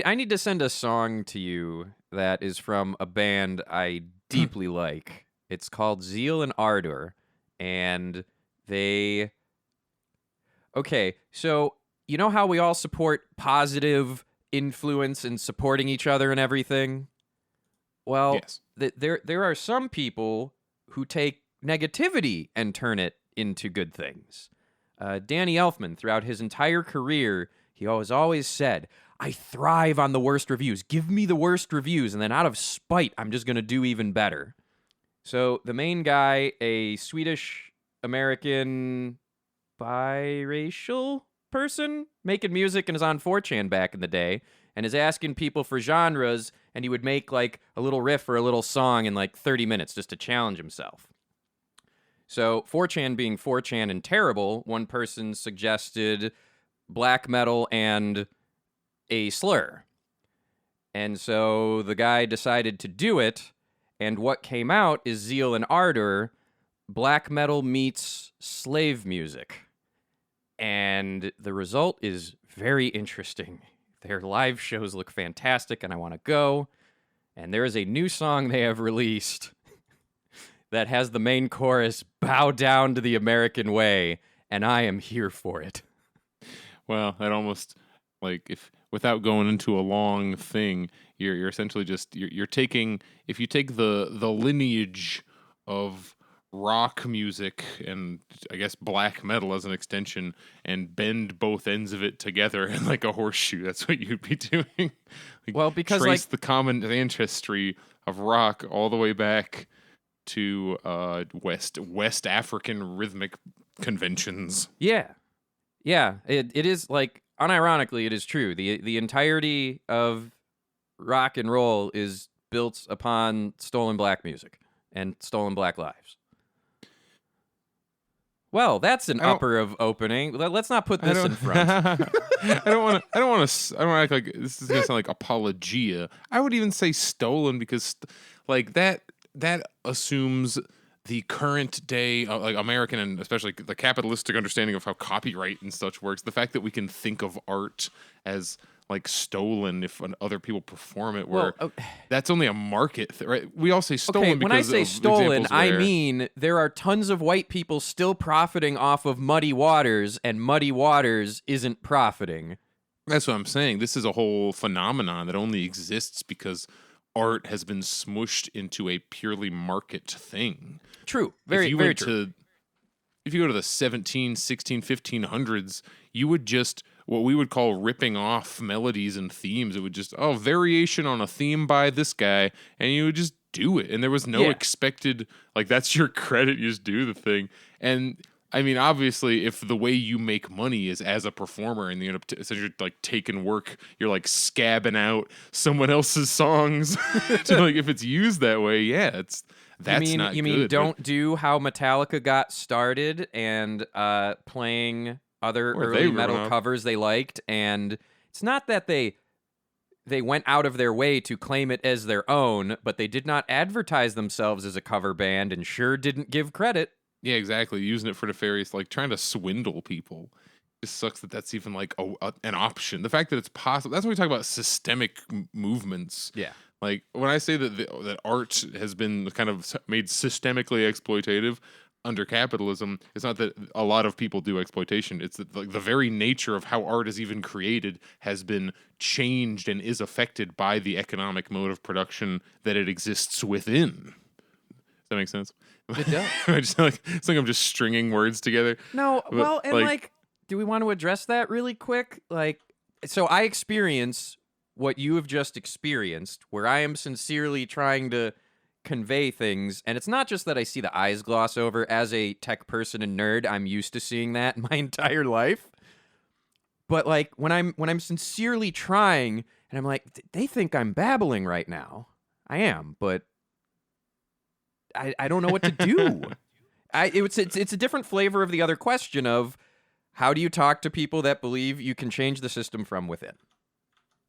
I need to send a song to you that is from a band I deeply like. It's called Zeal and Ardor, and they okay, so you know how we all support positive influence and supporting each other and everything? Well, Yes. there are some people who take negativity and turn it into good things. Danny Elfman, throughout his entire career, he always said, I thrive on the worst reviews. Give me the worst reviews, and then out of spite, I'm just going to do even better. So the main guy, a Swedish American biracial person making music and is on 4chan back in the day and is asking people for genres, and he would make like a little riff or a little song in like 30 minutes just to challenge himself. So 4chan being 4chan and terrible, one person suggested black metal and a slur. And so the guy decided to do it, and what came out is Zeal and Ardor, black metal meets slave music. And the result is very interesting. Their live shows look fantastic, and I want to go. And there is a new song they have released that has the main chorus, bow down to the American way, and I am here for it. Well, that almost, like, if without going into a long thing, you're essentially just you're taking, if you take the lineage of rock music and I guess black metal as an extension and bend both ends of it together in like a horseshoe, that's what you'd be doing. Like, Well, because trace like the common ancestry of rock all the way back to West African rhythmic conventions. yeah, it is like unironically, it is true. The entirety of rock and roll is built upon stolen black music and stolen black lives. Well, that's an upper of opening. Let's not put this in front. I don't want to act like this is gonna sound like apologia. I would even say stolen because, like that assumes the current day, like American and especially the capitalistic understanding of how copyright and such works. The fact that we can think of art as like stolen if other people perform it, where that's only a market, right? We all say stolen. Okay, because when I say of stolen, I where, mean there are tons of white people still profiting off of Muddy Waters, and Muddy Waters isn't profiting. That's what I'm saying. This is a whole phenomenon that only exists because art has been smushed into a purely market thing. True. Very true. If you go to the 17, 16, 1500s, you would just, what we would call ripping off melodies and themes. It would just, variation on a theme by this guy, and you would just do it. And there was no expected, like, that's your credit, you just do the thing. And I mean, obviously, if the way you make money is as a performer and you end up essentially like taking work, you're like scabbing out someone else's songs. So, like, if it's used that way, that's not good. You mean don't do how Metallica got started and playing other early metal covers they liked, and it's not that they went out of their way to claim it as their own, but they did not advertise themselves as a cover band and sure didn't give credit. Yeah, exactly. Using it for nefarious, like trying to swindle people. It sucks that that's even like an option. The fact that it's possible. That's when we talk about systemic movements. Yeah. Like when I say that art has been kind of made systemically exploitative under capitalism, it's not that a lot of people do exploitation. It's that like the very nature of how art is even created has been changed and is affected by the economic mode of production that it exists within. Does that make sense? It does. It's like I'm just stringing words together. No, well, and like, do we want to address that really quick? Like, so I experience what you have just experienced, where I am sincerely trying to convey things, and it's not just that I see the eyes gloss over. As a tech person and nerd, I'm used to seeing that my entire life. But like when I'm sincerely trying, and I'm like, they think I'm babbling right now. I am, but I don't know what to do. It's a different flavor of the other question of how do you talk to people that believe you can change the system from within?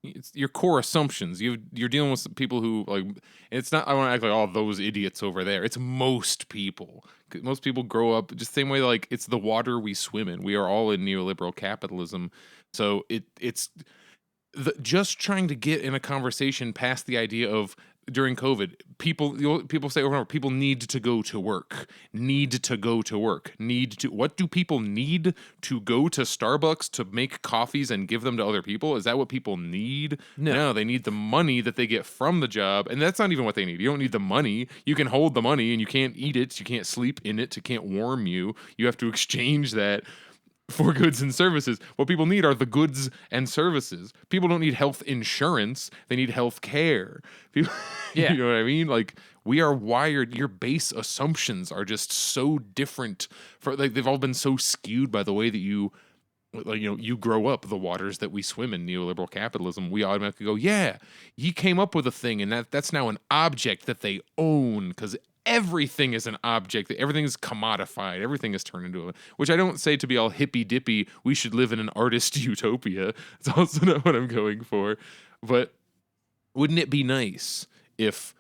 It's your core assumptions. You're dealing with people who like. It's not. I want to act like those idiots over there. It's most people. Most people grow up just the same way. Like it's the water we swim in. We are all in neoliberal capitalism. So it's just trying to get in a conversation past the idea of during COVID, people say over and over, people need to go to work, need to go to work, need to. What do people need? To go to Starbucks to make coffees and give them to other people? Is that what people need? No, they need the money that they get from the job, and that's not even what they need. You don't need the money. You can hold the money, and you can't eat it. You can't sleep in it. It can't warm you. You have to exchange that for goods and services. What people need are the goods and services. People don't need health insurance. They need health care. People, Yeah. you know what I mean? Like, we are wired. Your base assumptions are just so different. They've all been so skewed by the way that you grow up, the waters that we swim in neoliberal capitalism. We automatically go, yeah, he came up with a thing, and that's now an object that they own, because everything is an object. Everything is commodified. Everything is turned into which I don't say to be all hippy dippy. We should live in an artist utopia. It's also not what I'm going for. But wouldn't it be nice if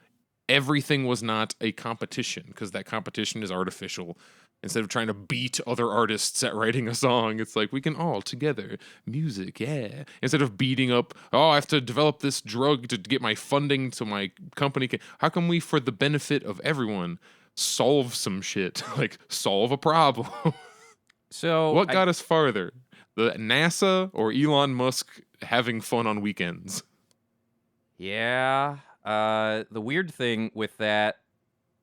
everything was not a competition? Because that competition is artificial. Instead of trying to beat other artists at writing a song, it's like we can all together. Music, yeah. Instead of beating up, I have to develop this drug to get my funding so my company can. How can we, for the benefit of everyone, solve some shit? Like, solve a problem. So What got us farther? The NASA or Elon Musk having fun on weekends? Yeah. The weird thing with that,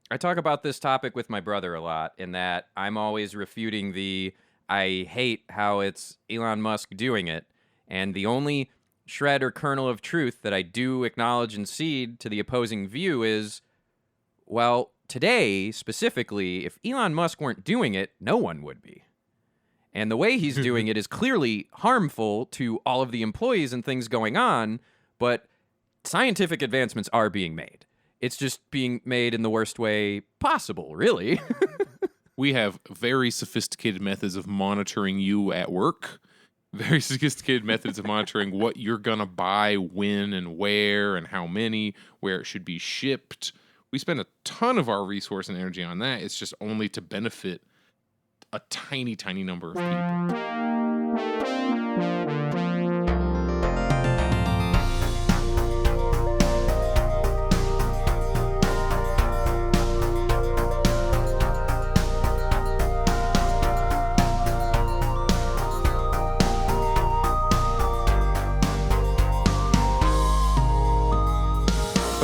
I talk about this topic with my brother a lot, in that I'm always refuting I hate how it's Elon Musk doing it. And the only shred or kernel of truth that I do acknowledge and cede to the opposing view is, well, today, specifically, if Elon Musk weren't doing it, no one would be. And the way he's doing it is clearly harmful to all of the employees and things going on, but scientific advancements are being made. It's just being made in the worst way possible, really. We have very sophisticated methods of monitoring you at work. Very sophisticated methods of monitoring what you're going to buy, when and where, and how many, where it should be shipped. We spend a ton of our resource and energy on that. It's just only to benefit a tiny, tiny number of people.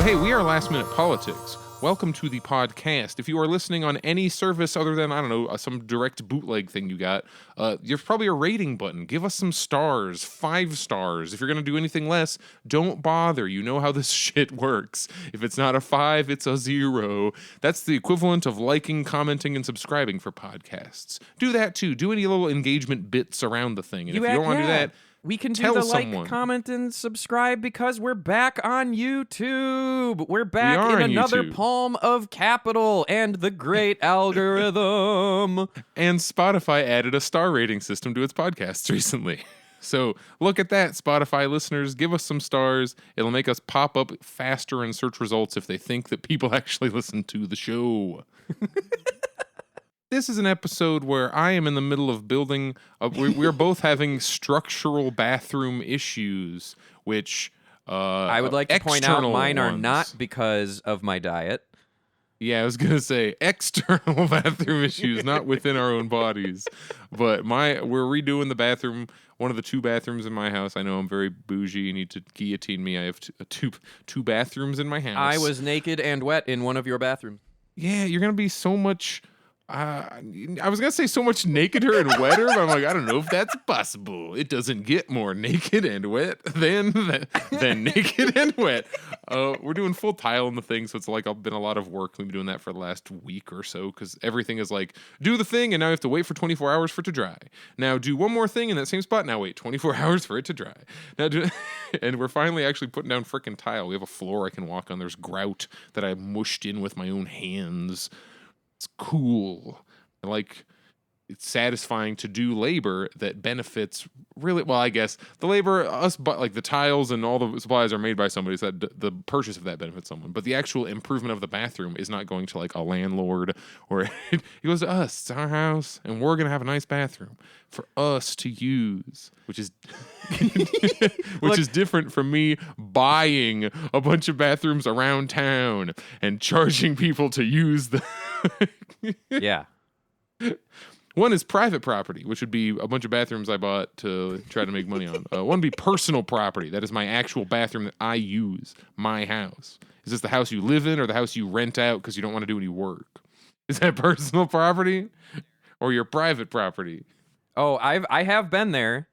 Hey, we are Last Minute Politics. Welcome to the podcast. If you are listening on any service other than, I don't know, some direct bootleg thing you got, there's probably a rating button. Give us some stars, 5 stars. If you're going to do anything less, don't bother. You know how this shit works. If it's not a 5, it's a 0. That's the equivalent of liking, commenting, and subscribing for podcasts. Do that too. Do any little engagement bits around the thing. And if you don't want to do that, we can do tell the someone. like, comment, and subscribe because we're back on YouTube. We're back in another YouTube. palm of capital and the great algorithm. And Spotify added a star rating system to its podcasts recently. So look at that, Spotify listeners. Give us some stars. It'll make us pop up faster in search results if they think that people actually listen to the show. This is an episode where I am in the middle of building. We're both having structural bathroom issues, which I would like to point out mine are ones. not because of my diet. Yeah, I was gonna say external bathroom issues, not within our own bodies. But we're redoing the bathroom. One of the 2 bathrooms in my house. I know I'm very bougie. You need to guillotine me. I have two bathrooms in my house. I was naked and wet in one of your bathrooms. Yeah, you're gonna be so much. I was gonna say so much nakeder and wetter, but I'm like, I don't know if that's possible. It doesn't get more naked and wet than naked and wet. We're doing full tile in the thing, so it's like been a lot of work. We've been doing that for the last week or so because everything is like, do the thing, and now you have to wait for 24 hours for it to dry. Now do one more thing in that same spot. Now wait 24 hours for it to dry. Now and we're finally actually putting down frickin' tile. We have a floor I can walk on. There's grout that I mushed in with my own hands. It's cool. I like it's satisfying to do labor that benefits really well. I guess the labor, us, but like the tiles and all the supplies are made by somebody, so that the purchase of that benefits someone. But the actual improvement of the bathroom is not going to like a landlord, or it goes to us. It's our house, and we're gonna have a nice bathroom for us to use, which is which is different from me buying a bunch of bathrooms around town and charging people to use the. Yeah. One is private property, which would be a bunch of bathrooms I bought to try to make money on. One would be personal property. That is my actual bathroom that I use, my house. Is this the house you live in or the house you rent out because you don't want to do any work? Is that personal property or your private property? Oh, I have been there.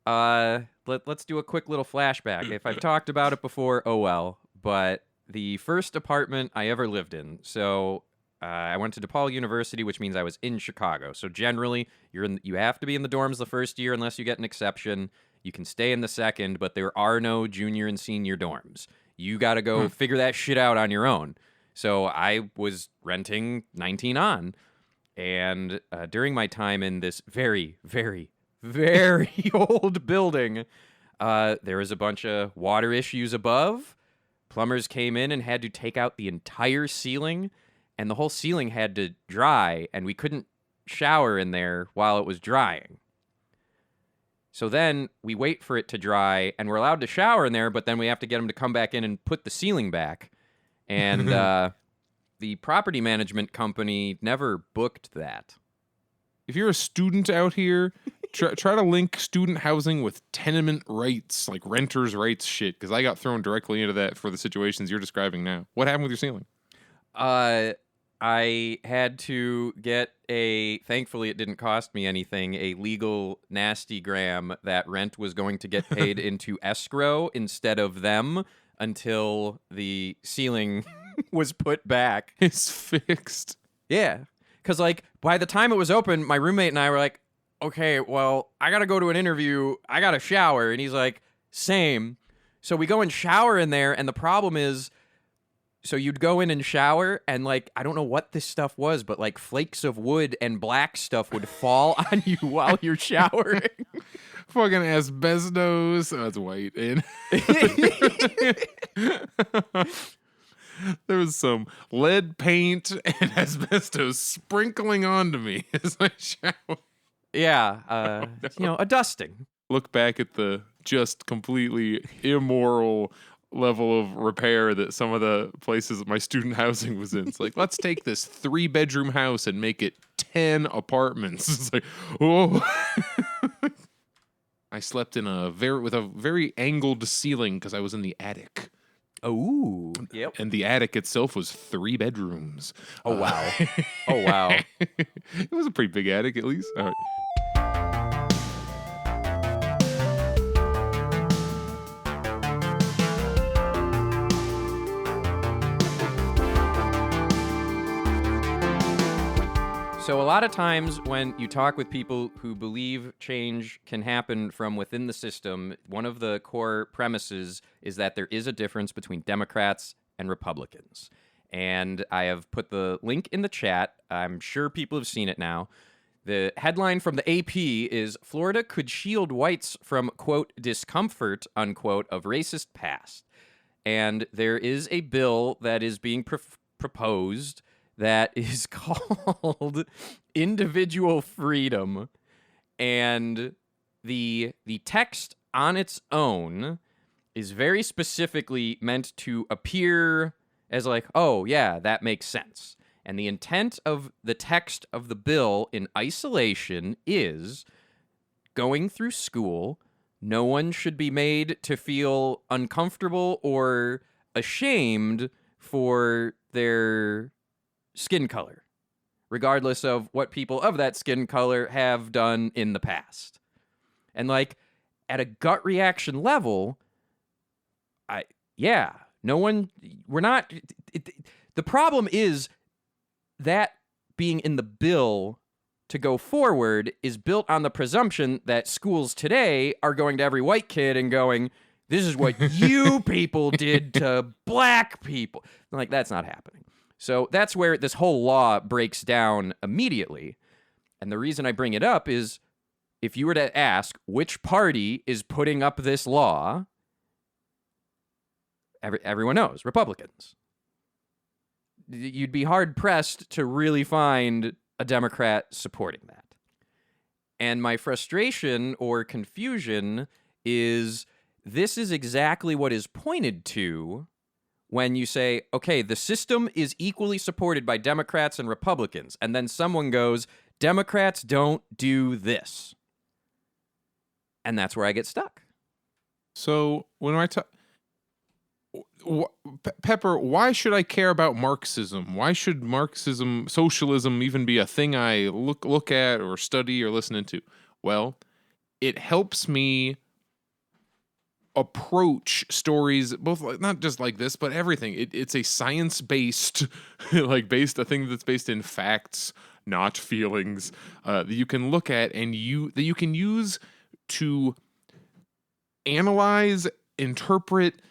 Let's do a quick little flashback. If I've talked about it before, oh well. But the first apartment I ever lived in. So I went to DePaul University, which means I was in Chicago. So generally, you have to be in the dorms the first year unless you get an exception. You can stay in the second, but there are no junior and senior dorms. You got to go figure that shit out on your own. So I was renting 19 on. And during my time in this very, very, very old building, there was a bunch of water issues above. Plumbers came in and had to take out the entire ceiling, and the whole ceiling had to dry, and we couldn't shower in there while it was drying. So then we wait for it to dry, and we're allowed to shower in there, but then we have to get them to come back in and put the ceiling back. And the property management company never booked that. If you're a student out here, try to link student housing with tenement rights, like renters' rights shit, because I got thrown directly into that for the situations you're describing now. What happened with your ceiling? I had to get thankfully it didn't cost me anything, a legal nastygram that rent was going to get paid into escrow instead of them until the ceiling was put back. It's fixed. Yeah. Because, like, by the time it was open, my roommate and I were like, okay, well, I got to go to an interview. I got to shower. And he's like, same. So we go and shower in there. And the problem is, so you'd go in and shower, and, like, I don't know what this stuff was, but, like, flakes of wood and black stuff would fall on you while you're showering. Fucking asbestos. Oh, it's white. And there was some lead paint and asbestos sprinkling onto me as I showered. Yeah, a dusting. Look back at the just completely immoral level of repair that some of the places that my student housing was in. It's like, let's take this 3-bedroom house and make it 10 apartments. It's like, oh. I slept in with a very angled ceiling because I was in the attic. Oh, yep. And the attic itself was 3 bedrooms. Oh, wow. Oh, wow. It was a pretty big attic, at least. All right. So a lot of times when you talk with people who believe change can happen from within the system, one of the core premises is that there is a difference between Democrats and Republicans. And I have put the link in the chat. I'm sure people have seen it now. The headline from the AP is, Florida could shield whites from, quote, discomfort, unquote, of racist past. And there is a bill that is being proposed that is called individual freedom, and the text on its own is very specifically meant to appear as like, oh yeah, that makes sense. And the intent of the text of the bill in isolation is going through school, no one should be made to feel uncomfortable or ashamed for their skin color, regardless of what people of that skin color have done in the past. And like at a gut reaction level, the problem is that being in the bill to go forward is built on the presumption that schools today are going to every white kid and going, this is what you people did to black people. Like, that's not happening. So that's where this whole law breaks down immediately. And the reason I bring it up is if you were to ask which party is putting up this law, everyone knows, Republicans. You'd be hard-pressed to really find a Democrat supporting that. And my frustration or confusion is this is exactly what is pointed to when you say, okay, the system is equally supported by Democrats and Republicans, and then someone goes, Democrats don't do this. And that's where I get stuck. So when I talk, Pepper, why should I care about Marxism? Why should Marxism, socialism even be a thing I look at or study or listen to? Well, it helps me approach stories, both not just like this, but everything. It's a science-based, based a thing that's based in facts, not feelings, that you can look at and that you can use to analyze, interpret,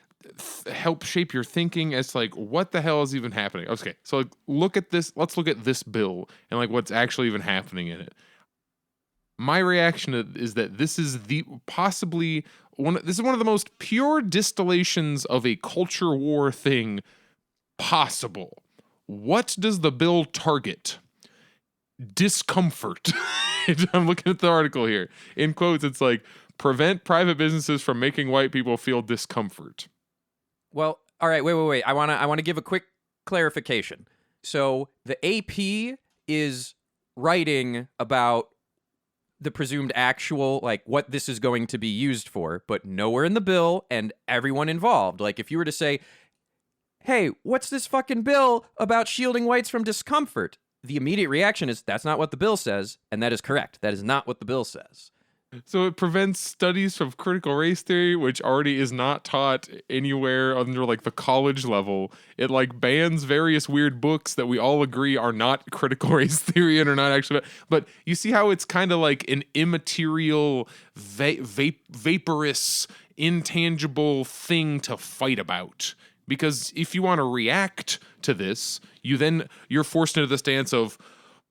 help shape your thinking as to what the hell is even happening. Okay, so look at this. Let's look at this bill and what's actually even happening in it. My reaction is that this is possibly one of the most pure distillations of a culture war thing possible. What does the bill target? Discomfort. I'm looking at the article here. In quotes, it's prevent private businesses from making white people feel discomfort. Well, all right, wait. I want to give a quick clarification. So the AP is writing about the presumed actual, what this is going to be used for, but nowhere in the bill and everyone involved. If you were to say, hey, what's this fucking bill about shielding whites from discomfort? The immediate reaction is, that's not what the bill says, and that is correct. That is not what the bill says. So it prevents studies from critical race theory, which already is not taught anywhere under the college level. It bans various weird books that we all agree are not critical race theory and are not actually. But you see how it's kind of an immaterial, vaporous, intangible thing to fight about. Because if you want to react to this, you're forced into the stance of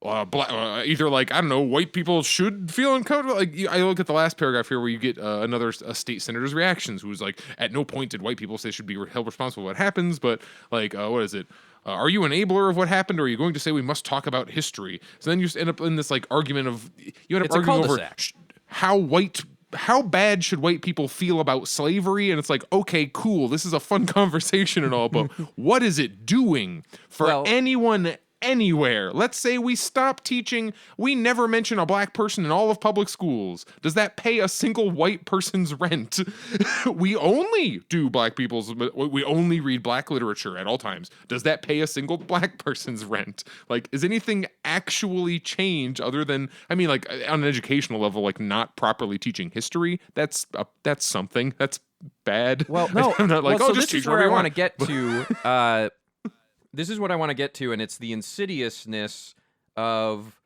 either I don't know, white people should feel uncomfortable. I look at the last paragraph here where you get another state senator's reactions, who's at no point did white people say should be held responsible for what happens, but what is it? Are you an enabler of what happened, or are you going to say we must talk about history? So then you just end up in this argument of arguing over how bad should white people feel about slavery? And it's okay, cool, this is a fun conversation and all, but what is it doing for anyone anywhere? Let's say we stop teaching, we never mention a black person in all of public schools. Does that pay a single white person's rent? We only do we only read black literature at all times. Does that pay a single black person's rent? Is anything actually change other than, on an educational level, not properly teaching history? That's something. That's bad. Well, no. I'm not so just this is where I want to get to. This is what I want to get to, and it's the insidiousness of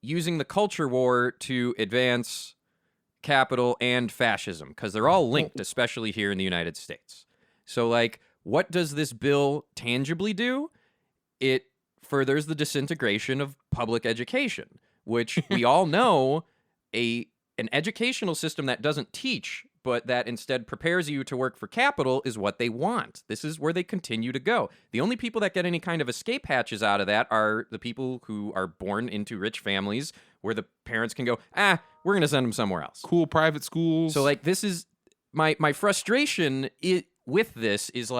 using the culture war to advance capital and fascism, because they're all linked, especially here in the United States. So, what does this bill tangibly do? It furthers the disintegration of public education, which we all know an educational system that doesn't teach, but that instead prepares you to work for capital is what they want. This is where they continue to go. The only people that get any kind of escape hatches out of that are the people who are born into rich families where the parents can go, we're going to send them somewhere else. Cool private schools. So this is my frustration with this is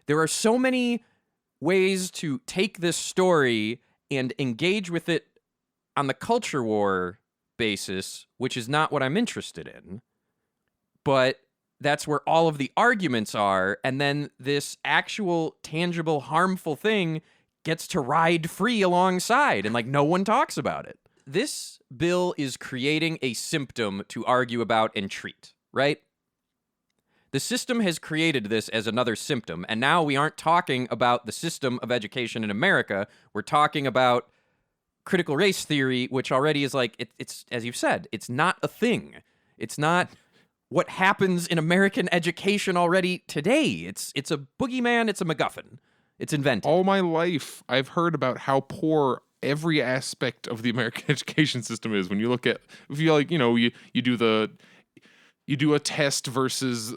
there are so many ways to take this story and engage with it on the culture war basis, which is not what I'm interested in. But that's where all of the arguments are, and then this actual, tangible, harmful thing gets to ride free alongside, and no one talks about it. This bill is creating a symptom to argue about and treat, right? The system has created this as another symptom, and now we aren't talking about the system of education in America. We're talking about critical race theory, which already is it's as you've said, it's not a thing. It's not what happens in American education already today. It's a boogeyman, it's a MacGuffin. It's invented. All my life, I've heard about how poor every aspect of the American education system is. When you look at, if you like, you do a test versus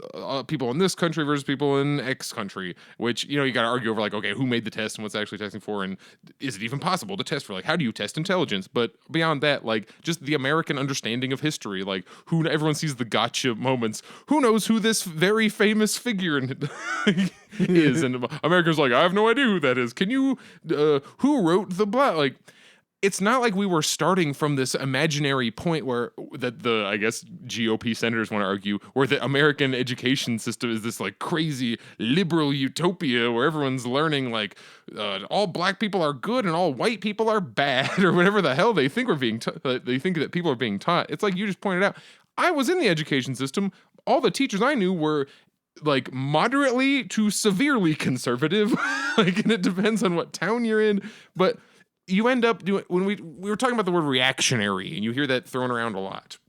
people in this country versus people in X country, which, you got to argue over, like, okay, who made the test and what's actually testing for, and is it even possible to test for, like, how do you test intelligence? But beyond that, like, just the American understanding of history, like, everyone sees the gotcha moments. Who knows who this very famous figure is? And America's like, I have no idea who that is. Can you, who wrote the blah? Like, it's not like we were starting from this imaginary point where that the, I guess, GOP senators want to argue, where the American education system is this like crazy liberal utopia where everyone's learning like all black people are good and all white people are bad, or whatever the hell they think we're being they think that people are being taught. It's like you just pointed out. I was in the education system. All the teachers I knew were like moderately to severely conservative, like, and it depends on what town you're in, but you end up doing, when we were talking about the word reactionary, and you hear that thrown around a lot.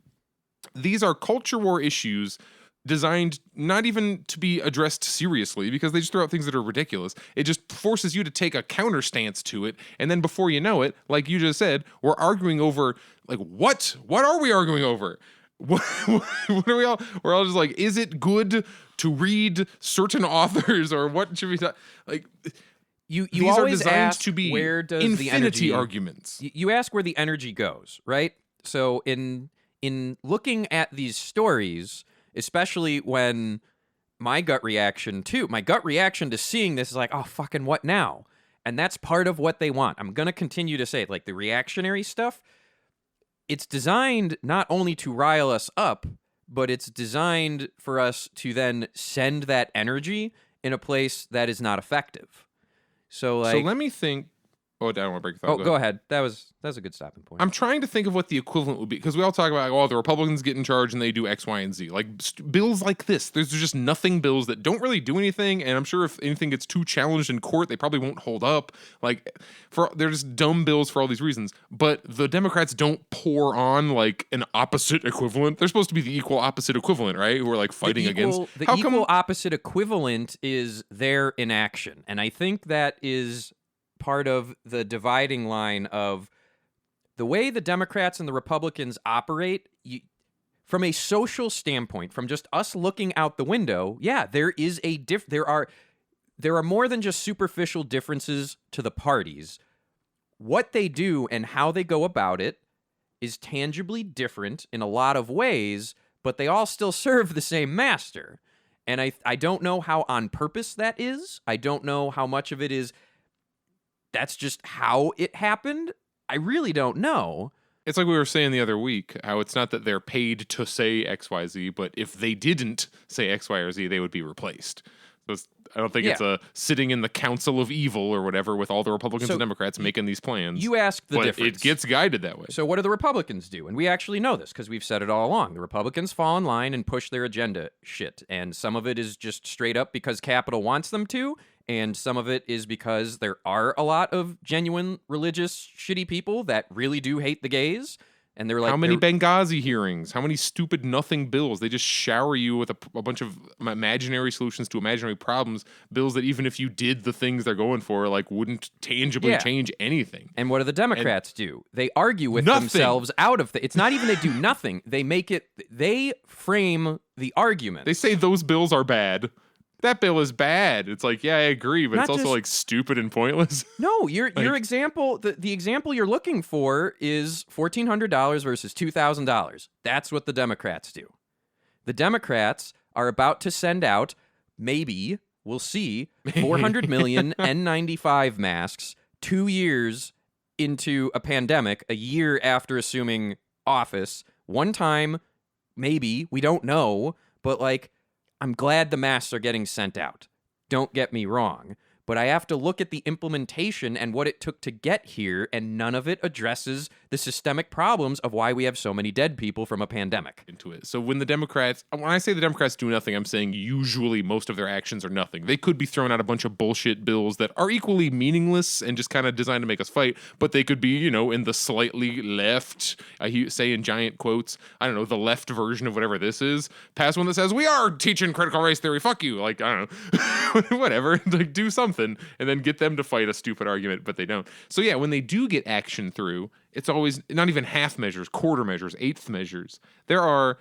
These are culture war issues designed not even to be addressed seriously, because they just throw out things that are ridiculous. It just forces you to take a counter stance to it, and then before you know it, like you just said, we're arguing over, like, what are we arguing over? What are we all? We're all just like, is it good to read certain authors, or what should we like? You These always are designed ask, to be where does infinity the energy arguments. You ask where the energy goes, right? So in looking at these stories, especially when my gut reaction to seeing this is like, oh, fucking what now? And that's part of what they want. I'm going to continue to say it, like the reactionary stuff. It's designed not only to rile us up, but it's designed for us to then send that energy in a place that is not effective. So let me think. Oh, I don't want to break the thought. Oh, go ahead. That was a good stopping point. I'm trying to think of what the equivalent would be, because we all talk about, the Republicans get in charge and they do X, Y, and Z. Like bills like this, there's just nothing bills that don't really do anything, and I'm sure if anything gets too challenged in court, they probably won't hold up. Like, they're just dumb bills for all these reasons. But the Democrats don't pour on like an opposite equivalent. They're supposed to be the equal opposite equivalent, right? Who are like fighting against. The equal opposite equivalent is their inaction, and I think that is part of the dividing line of the way the Democrats and the Republicans operate. From a social standpoint, from just us looking out the window, yeah, there is there are more than just superficial differences to the parties. What they do and how they go about it is tangibly different in a lot of ways, but they all still serve the same master. And I don't know how on purpose that is. I don't know how much of it is that's just how it happened. I really don't know. It's like we were saying the other week, how it's not that they're paid to say X, Y, Z, but if they didn't say X, Y, or Z, they would be replaced. So I don't think it's a sitting in the council of evil or whatever with all the Republicans and Democrats making these plans. You ask the difference. It gets guided that way. So what do the Republicans do? And we actually know this because we've said it all along. The Republicans fall in line and push their agenda shit. And some of it is just straight up because Capitol wants them to. And some of it is because there are a lot of genuine religious shitty people that really do hate the gays. And they're like, how many Benghazi hearings? How many stupid nothing bills? They just shower you with a bunch of imaginary solutions to imaginary problems. Bills that even if you did the things they're going for, like, wouldn't tangibly change anything. And what do the Democrats do? They argue with themselves out of it's not even they do nothing. They frame the argument. They say those bills are bad. That bill is bad. It's like, yeah, I agree, but it's also like stupid and pointless. No, your example, the example you're looking for is $1,400 versus $2,000. That's what the Democrats do. The Democrats are about to send out, maybe, we'll see, 400 million N95 masks 2 years into a pandemic, a year after assuming office. One time, maybe, we don't know, but like, I'm glad the masks are getting sent out. Don't get me wrong. But I have to look at the implementation and what it took to get here, and none of it addresses the systemic problems of why we have so many dead people from a pandemic. Into it. So when I say the Democrats do nothing, I'm saying usually most of their actions are nothing. They could be throwing out a bunch of bullshit bills that are equally meaningless and just kind of designed to make us fight, but they could be, in the slightly left, I say in giant quotes, I don't know, the left version of whatever this is, pass one that says, we are teaching critical race theory, fuck you. Like, I don't know, whatever, like do something and then get them to fight a stupid argument, but they don't. So yeah, when they do get action through, it's always not even half measures, quarter measures, eighth measures. There are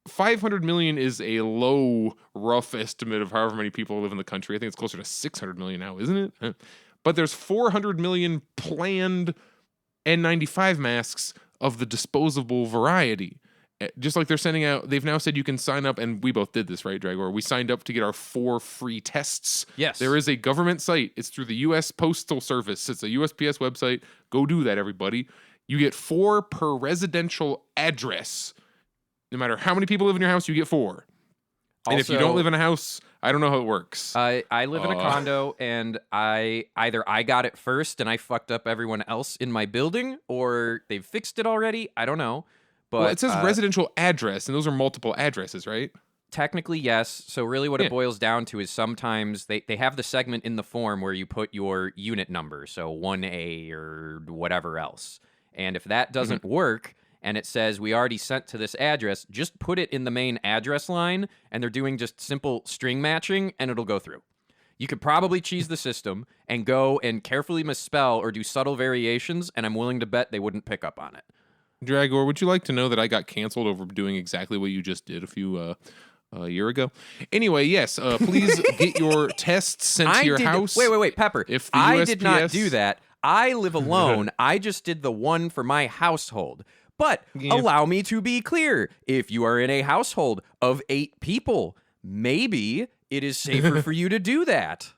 500 million is a low, rough estimate of however many people live in the country. I think it's closer to 600 million now, isn't it? But there's 400 million planned N95 masks of the disposable variety. Just like they're sending out, they've now said you can sign up, and we both did this, right, Draggor? We signed up to get our 4 free tests. Yes. There is a government site. It's through the U.S. Postal Service. It's a USPS website. Go do that, everybody. You get 4 per residential address. No matter how many people live in your house, you get 4. And if you don't live in a house, I don't know how it works. I live in a condo, and I got it first and I fucked up everyone else in my building, or they've fixed it already. I don't know. But well, it says residential address, and those are multiple addresses, right? Technically, yes. So really what it boils down to is sometimes they have the segment in the form where you put your unit number, so 1A or whatever else. And if that doesn't work, and it says we already sent to this address, just put it in the main address line, and they're doing just simple string matching, and it'll go through. You could probably cheese the system and go and carefully misspell or do subtle variations, and I'm willing to bet they wouldn't pick up on it. Draggor, would you like to know that I got canceled over doing exactly what you just did a year ago? Anyway, yes, please get your tests sent to your house. Wait, Pepper. If the I USPS... did not do that. I live alone. I just did the one for my household. But allow me to be clear. If you are in a household of 8 people, maybe it is safer for you to do that.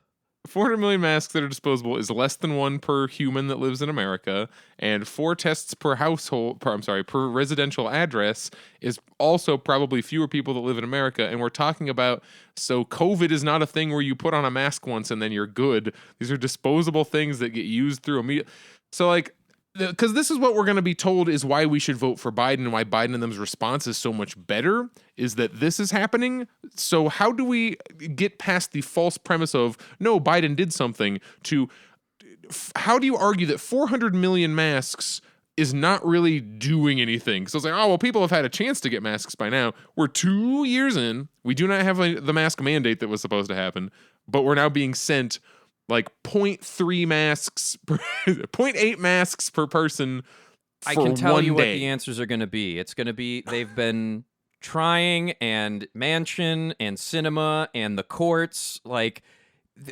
400 million masks that are disposable is less than 1 per human that lives in America, and 4 tests per per residential address is also probably fewer people that live in America. And we're talking about, so COVID is not a thing where you put on a mask once and then you're good. These are disposable things that get used through immediate. So like, because this is what we're going to be told is why we should vote for Biden, and why Biden and them's response is so much better, is that this is happening. So how do we get past the false premise of, no, Biden did something, to how do you argue that 400 million masks is not really doing anything? So it's like, oh, well, people have had a chance to get masks by now. We're 2 years in. We do not have the mask mandate that was supposed to happen, but we're now being sent like 0.3 masks, 0.8 masks per person for 1 day. I can tell you what the answers are going to be. It's going to be, they've been trying, and Manchin and Cinema and the courts, like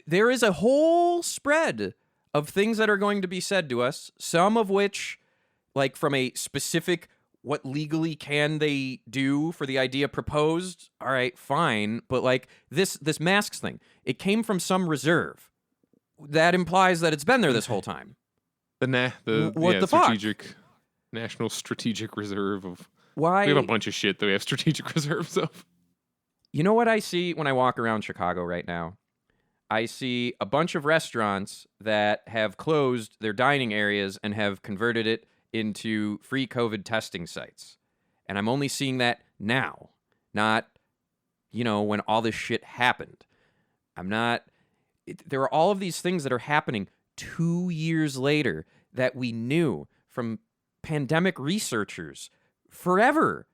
there is a whole spread of things that are going to be said to us, some of which, like from a specific, what legally can they do for the idea proposed? All right, fine. But like this masks thing, it came from some reserve. That implies that it's been there this whole time. The strategic national strategic reserve of. Why? We have a bunch of shit that we have strategic reserves of. You know what I see when I walk around Chicago right now? I see a bunch of restaurants that have closed their dining areas and have converted it into free COVID testing sites. And I'm only seeing that now, not, when all this shit happened. There are all of these things that are happening 2 years later that we knew from pandemic researchers forever,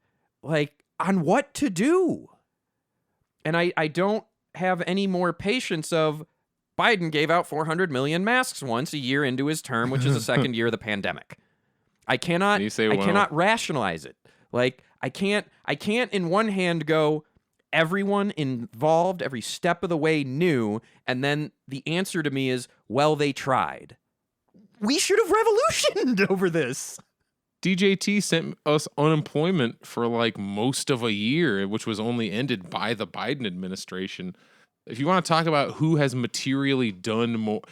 like on what to do. And I don't have any more patience of Biden gave out 400 million masks once a year into his term, which is the second year of the pandemic. I cannot rationalize it. Like I can't in one hand go, everyone involved, every step of the way knew, and then the answer to me is, well, they tried. We should have revolutioned over this. DJT sent us unemployment for like most of a year, which was only ended by the Biden administration. If you want to talk about who has materially done more,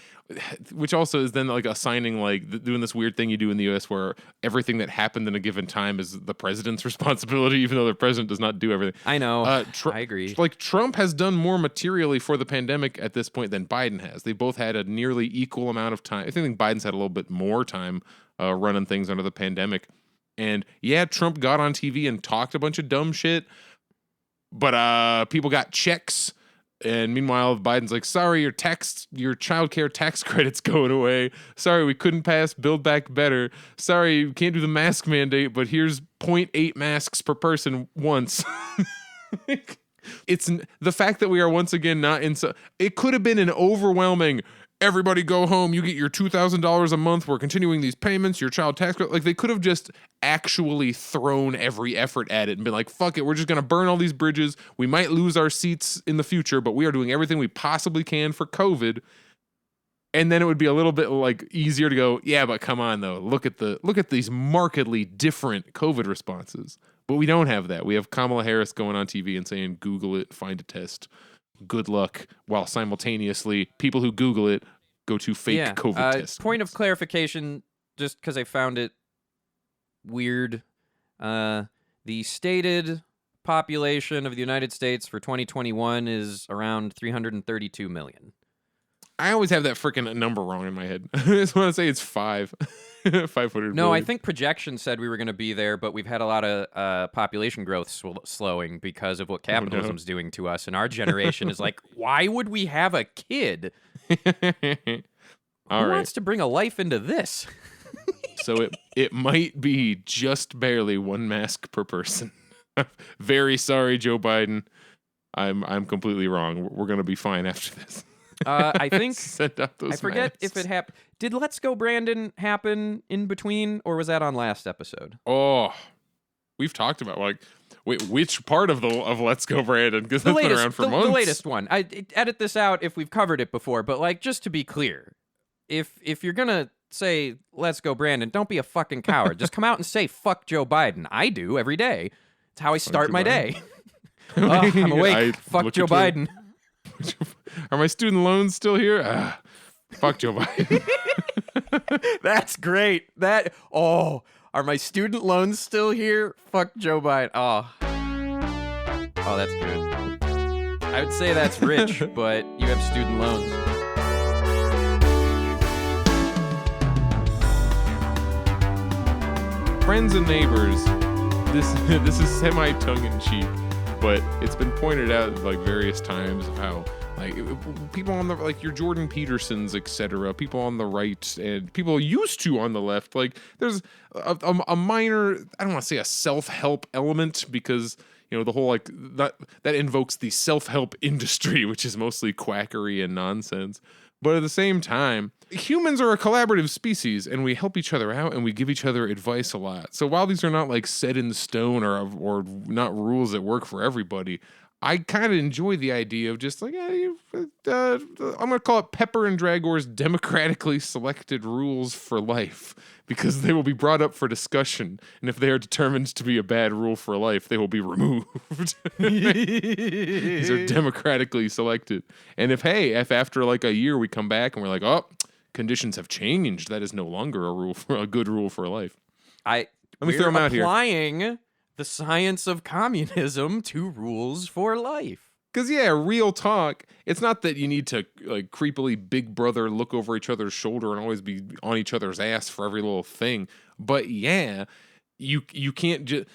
which also is then like assigning, like doing this weird thing you do in the US where everything that happened in a given time is the president's responsibility, even though the president does not do everything. I know. I agree. Like Trump has done more materially for the pandemic at this point than Biden has. They both had a nearly equal amount of time. I think Biden's had a little bit more time running things under the pandemic. And yeah, Trump got on TV and talked a bunch of dumb shit, but people got checks. And meanwhile, Biden's like, sorry, your childcare tax credit's going away. Sorry, we couldn't pass Build Back Better. Sorry, we can't do the mask mandate, but here's 0.8 masks per person once. It's the fact that we are once again not in. It could have been an overwhelming, everybody go home, you get your $2,000 a month, we're continuing these payments, your child tax credit. Like, they could have just actually thrown every effort at it and been like, fuck it, we're just going to burn all these bridges. We might lose our seats in the future, but we are doing everything we possibly can for COVID. And then it would be a little bit like easier to go, yeah, but come on though. Look at these markedly different COVID responses. But we don't have that. We have Kamala Harris going on TV and saying, Google it, find a test. Good luck. While simultaneously, people who Google it go to fake COVID tests. Point of clarification, just because I found it weird. The stated population of the United States for 2021 is around 332 million. I always have that freaking number wrong in my head. I just want to say it's 500 No, million. I think projections said we were going to be there, but we've had a lot of population growth slowing because of what capitalism's doing to us. And our generation is like, why would we have a kid? Who wants to bring a life into this? So it might be just barely one mask per person. Very sorry, Joe Biden. I'm completely wrong. We're going to be fine after this. I think Send out those I forget masks. if it happened. Did Let's Go Brandon happen in between, or was that on last episode? Oh, we've talked about wait, which part of Let's Go Brandon? Because that's been around for months. The latest one. I edit this out if we've covered it before, but like, just to be clear, if you're gonna say Let's Go Brandon, don't be a fucking coward. Just come out and say fuck Joe Biden. I do every day. It's how I start my day. I'm awake. Fuck Joe Biden. Are my student loans still here? Fuck Joe Biden. That's great. Are my student loans still here? Fuck Joe Biden. Oh, that's good. I would say that's rich, but you have student loans. Friends and neighbors, this is semi tongue-in-cheek, but it's been pointed out like various times of how like people on the like your Jordan Petersons, etc., people on the right and people used to on the left, like there's a minor, I don't want to say a self-help element, because the whole like that invokes the self-help industry, which is mostly quackery and nonsense. But at the same time, humans are a collaborative species, and we help each other out, and we give each other advice a lot. So while these are not like set in stone or not rules that work for everybody, I kind of enjoy the idea of just like, I'm going to call it Pepper and Draggor's democratically selected rules for life, because they will be brought up for discussion. And if they are determined to be a bad rule for life, they will be removed. These are democratically selected. And if after like a year we come back and we're like, oh, conditions have changed, that is no longer a good rule for life. Let me throw them out here. Applying the science of communism to rules for life. Because, real talk, it's not that you need to, like, creepily Big Brother look over each other's shoulder and always be on each other's ass for every little thing. But, you can't just...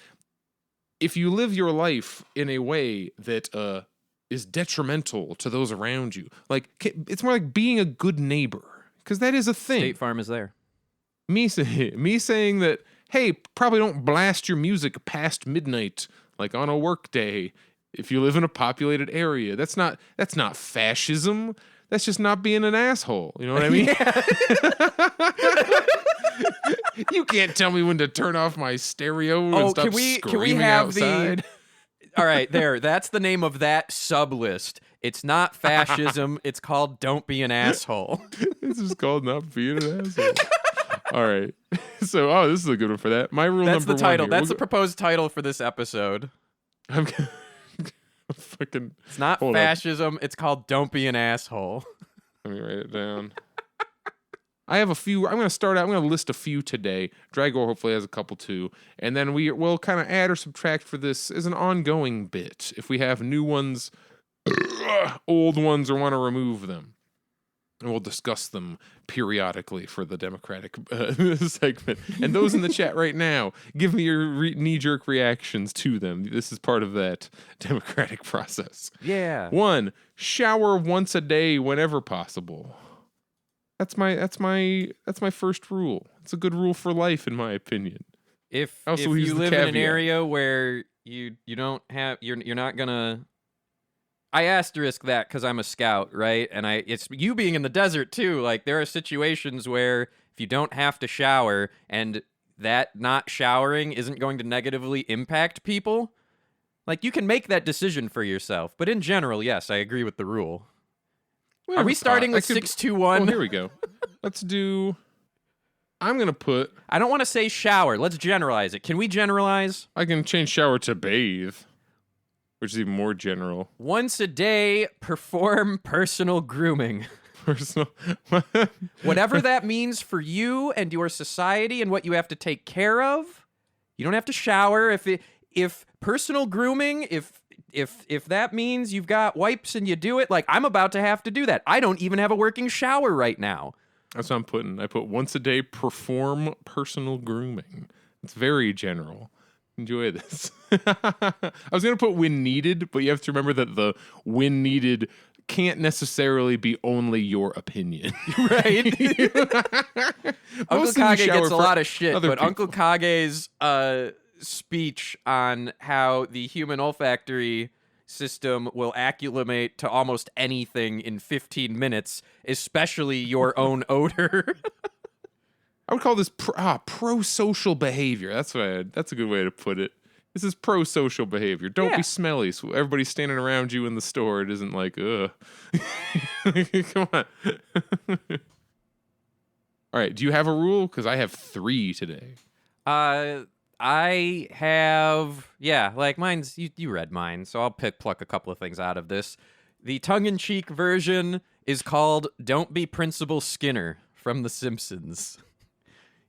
If you live your life in a way that is detrimental to those around you, like, it's more like being a good neighbor. Because that is a thing. State Farm is there. Me saying that, hey, probably don't blast your music past midnight, like on a work day, if you live in a populated area. That's not fascism. That's just not being an asshole. You know what I mean? You can't tell me when to turn off my stereo and stop screaming can we have outside. All right, there. That's the name of that sub-list. It's not fascism. It's called Don't Be an Asshole. This is called Not Being an Asshole. All right. So, this is a good one for that. My rule That's number the title. one. That's the proposed title for this episode. It's not fascism. It's called Don't Be an Asshole. Let me write it down. I have a few. I'm going to list a few today. Draggor hopefully has a couple too. And then we'll kind of add or subtract for this as an ongoing bit. If we have new ones, old ones, or want to remove them. And we'll discuss them periodically for the Democratic segment. And those in the chat right now, give me your knee-jerk reactions to them. This is part of that democratic process. Yeah. 1, shower once a day whenever possible. That's my first rule. It's a good rule for life, in my opinion. If Also use you the live in an caveat. area where you don't have you're not gonna. I asterisk that because I'm a scout, right? And it's you being in the desert too. Like there are situations where if you don't have to shower and that not showering isn't going to negatively impact people, like you can make that decision for yourself. But in general, yes, I agree with the rule. Are we starting with 621? Oh, here we go. Let's do. I'm gonna put. I don't want to say shower. Let's generalize it. Can we generalize? I can change shower to bathe, which is even more general. Once a day, perform personal grooming. Personal. Whatever that means for you and your society and what you have to take care of. You don't have to shower. If personal grooming, if that means you've got wipes and you do it, like I'm about to have to do that. I don't even have a working shower right now. That's what I'm putting. I put once a day, perform personal grooming. It's very general. Enjoy this. I was going to put when needed, but you have to remember that the when needed can't necessarily be only your opinion. Right? Uncle Kage gets a lot of shit, but people. Uncle Kage's speech on how the human olfactory system will acclimate to almost anything in 15 minutes, especially your own odor. I would call this pro-social behavior. That's a good way to put it. This is pro-social behavior. Don't be smelly. So everybody's standing around you in the store. It isn't like, ugh. Come on. All right. Do you have a rule? Because I have 3 today. I have, like mine's, you read mine, so I'll pluck a couple of things out of this. The tongue-in-cheek version is called Don't Be Principal Skinner from The Simpsons.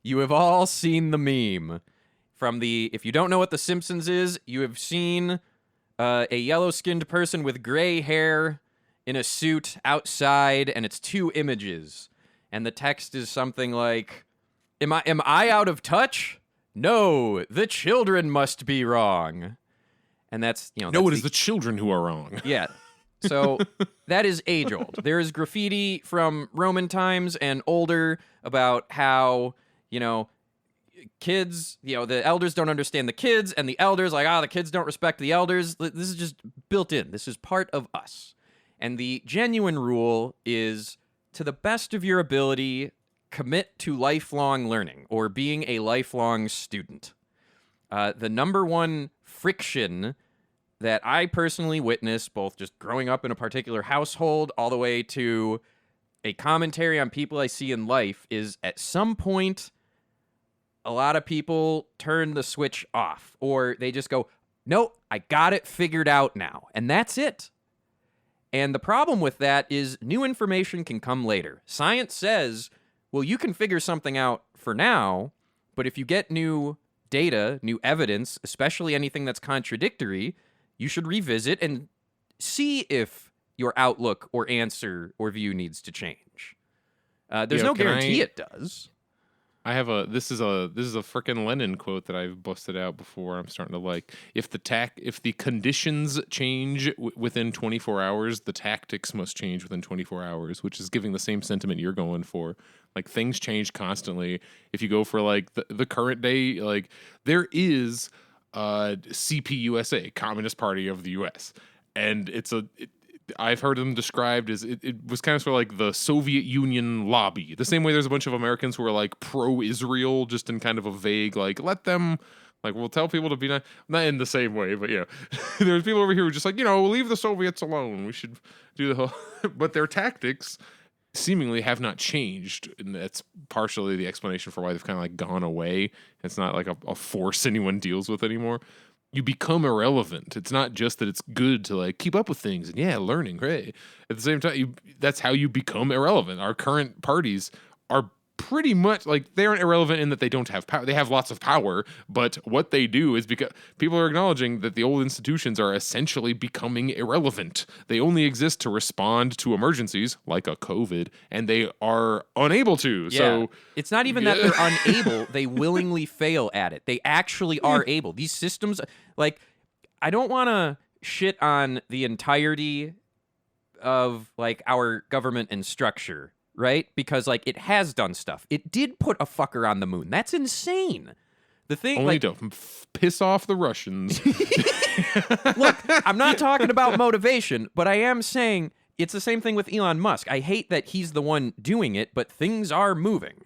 You have all seen the meme. If you don't know what The Simpsons is, you have seen a yellow-skinned person with gray hair in a suit outside, and it's 2 images. And the text is something like, Am I out of touch? No, the children must be wrong. And that's, No, it is the children who are wrong. Yeah. So that is age-old. There is graffiti from Roman times and older about how, kids, the elders don't understand the kids, and the elders, the kids don't respect the elders. This is just built in. This is part of us. And the genuine rule is, to the best of your ability, commit to lifelong learning or being a lifelong student. The number one friction that I personally witnessed, both just growing up in a particular household all the way to a commentary on people I see in life, is at some point, a lot of people turn the switch off, or they just go, no, I got it figured out now. And that's it. And the problem with that is new information can come later. Science says, well, you can figure something out for now, but if you get new data, new evidence, especially anything that's contradictory, you should revisit and see if your outlook or answer or view needs to change. There's no guarantee it does. I have this is a frickin' Lenin quote that I've busted out before. I'm starting to like, if the conditions change within 24 hours, the tactics must change within 24 hours, which is giving the same sentiment you're going for. Like, things change constantly. If you go for like the current day, like there is CPUSA, Communist Party of the US, and I've heard them described as it was kind of sort of like the Soviet Union lobby. The same way there's a bunch of Americans who are like pro-Israel, just in kind of a vague, like, let them, like, we'll tell people to be not in the same way, but there's people over here who are just like, leave the Soviets alone. We should do the whole, but their tactics seemingly have not changed. And that's partially the explanation for why they've kind of like gone away. It's not like a force anyone deals with anymore. You become irrelevant. It's not just that it's good to like keep up with things and learning, right? At the same time, that's how you become irrelevant. Our current parties are pretty much like they're irrelevant in that they don't have power. They have lots of power, but what they do is because people are acknowledging that the old institutions are essentially becoming irrelevant. They only exist to respond to emergencies like a COVID, and they are unable to. Yeah. So it's not even that they're unable, they willingly fail at it. They actually are able. These systems, like, I don't want to shit on the entirety of like our government and structure, right? Because like it has done stuff. It did put a fucker on the moon. That's insane. The thing, only like, to piss off the Russians. look, I'm not talking about motivation, but I am saying it's the same thing with Elon Musk. I hate that he's the one doing it, but things are moving.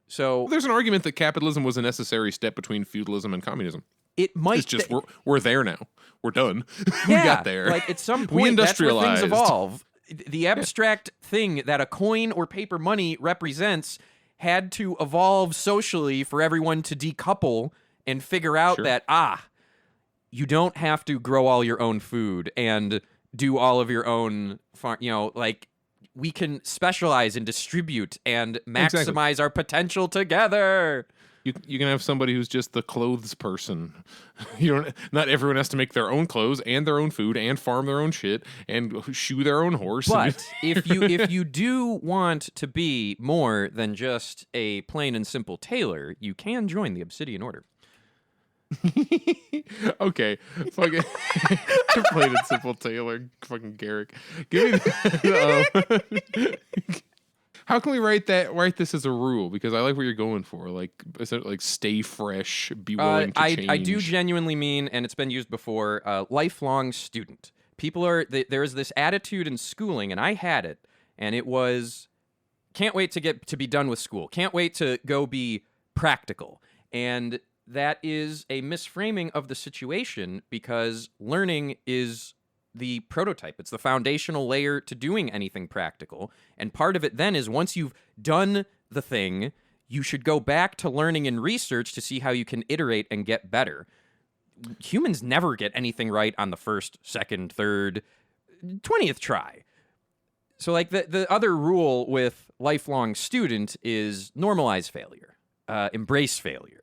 So There's an argument that capitalism was a necessary step between feudalism and communism. it might. It's just we're there now. We're done. Yeah, we got there. Like at some We point, that's where things industrialized. evolve. The abstract thing that a coin or paper money represents had to evolve socially for everyone to decouple and figure out Sure. that you don't have to grow all your own food and do all of your own farm. You know, like we can specialize and distribute and maximize our potential together. You can have somebody who's just the clothes person. You don't. Not everyone has to make their own clothes and their own food and farm their own shit and shoe their own horse. But if you do want to be more than just a plain and simple tailor, you can join the Obsidian Order. Okay, fucking plain and simple Taylor, fucking Garrick. Give me the, how can we write this as a rule? Because I like what you're going for. Like stay fresh, be willing to change. I do genuinely mean, and it's been used before, lifelong student. People are there's this attitude in schooling, and I had it, and it was can't wait to be done with school. Can't wait to go be practical. And that is a misframing of the situation because learning is the prototype. It's the foundational layer to doing anything practical. And part of it then is once you've done the thing, you should go back to learning and research to see how you can iterate and get better. Humans never get anything right on the first, second, third, 20th try. So like the other rule with lifelong student is normalize failure, embrace failure.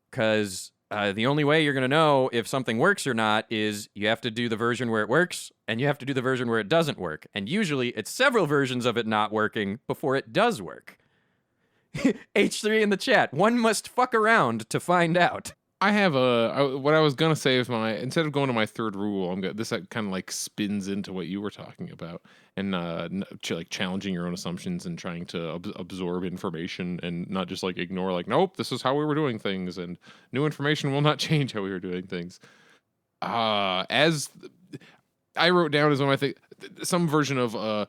Because the only way you're going to know if something works or not is you have to do the version where it works, and you have to do the version where it doesn't work. And usually it's several versions of it not working before it does work. H3 in the chat. One must fuck around to find out. I have what I was gonna say is instead of going to my third rule, this kind of like spins into what you were talking about, and like challenging your own assumptions and trying to absorb information and not just like ignore like, nope, this is how we were doing things, and new information will not change how we were doing things. As I wrote down as one of my some version of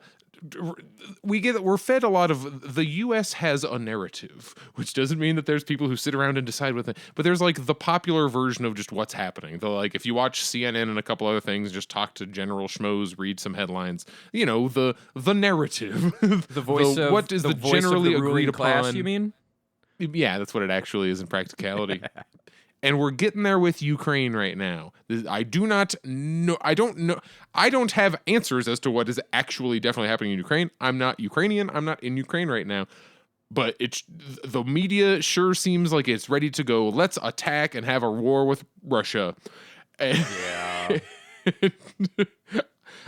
we're fed a lot of the U.S. has a narrative, which doesn't mean that there's people who sit around and decide with it, but there's like the popular version of just what's happening. Like if you watch CNN and a couple other things, just talk to general schmoes, read some headlines, the narrative, the voice of what is the voice generally of the agreed class, upon. You mean? Yeah, that's what it actually is in practicality. And we're getting there with Ukraine right now. I do not know. I don't know. I don't have answers as to what is actually definitely happening in Ukraine. I'm not Ukrainian. I'm not in Ukraine right now. But the media sure seems like it's ready to go. Let's attack and have a war with Russia. Yeah.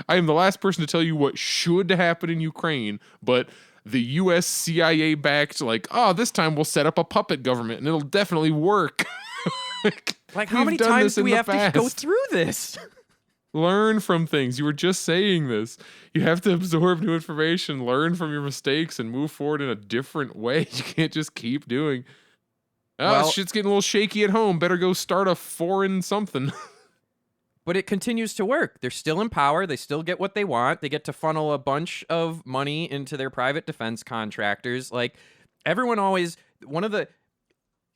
I am the last person to tell you what should happen in Ukraine, but the U.S. CIA backed this time we'll set up a puppet government and it'll definitely work. Like how many times do we have to go through this? Learn from things. You were just saying this. You have to absorb new information, learn from your mistakes, and move forward in a different way. You can't just keep doing. Shit's getting a little shaky at home. Better go start a foreign something. But it continues to work. They're still in power. They still get what they want. They get to funnel a bunch of money into their private defense contractors. Like everyone always,